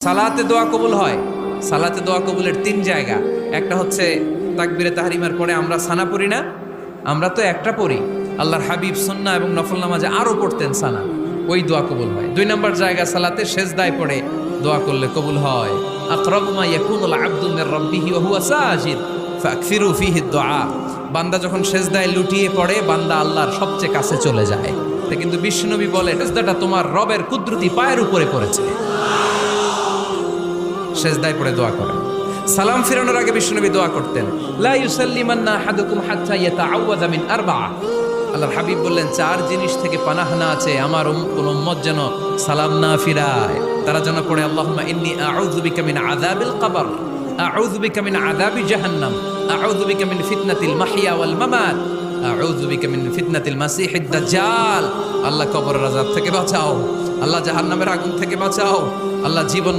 সালাতে দোয়া কবুল হয়। সালাতে দোয়া কবুলের তিন জায়গা। একটা হচ্ছে তাকবীরে তাহরিমার পরে আমরা সানা পড়ি না, আমরা তো একটা পড়ি, আল্লাহর হাবিব সুন্নাহ এবং নফল নামাজে আরো পড়তেন সানা, ওই দোয়া কবুল হয়। দুই নম্বর জায়গা সালাতে সেজদায় পড়ে দোয়া করলে কবুল হয়। আকরাবু মা ইয়াকুনুল আবদু মির রাব্বিহি ওয়া হুয়া সাজিদ ফাকসিরু ফীহি দুআ। বান্দা যখন সেজদায় লুটিয়ে পড়ে বান্দা আল্লাহর সবচেয়ে কাছে চলে যায়। তা কিন্তু বিশ্বনবী বলে সেজদাটা তোমার রবের কুদরতি পায়ের উপরে পড়েছে। সেজদায় পড়ে দোয়া করেন। সালাম ফিরানোর আগে বিশ্বনবী দোয়া করতেন, লা ইউসাল্লিমান্না আহাদুকুম হাত্তা ইয়াতাআওয়াযা মিন আরবা'a। আল্লাহর হাবিব বললেন, চার জিনিস থেকে পানাহ না আছে আমার কোন উম্মত যেন সালাম না ফিরায়। তারা যেন পড়ে আল্লাহুম্মা ইন্নী আউযু বিকা মিন আযাবিল কবর, আউযু বিকা মিন আযাবি জাহান্নাম, আউযু বিকা মিন ফিতনাতিল মাহইয়া ওয়াল মামাত, আউযু বিকা মিন ফিতনাতিল মাসিহিদ দাজ্জাল। আল্লাহ কবরের আযাব থেকে বাঁচাও, আল্লাহ জাহান্নামের আগুন থেকে বাঁচাও, আল্লাহ জীবন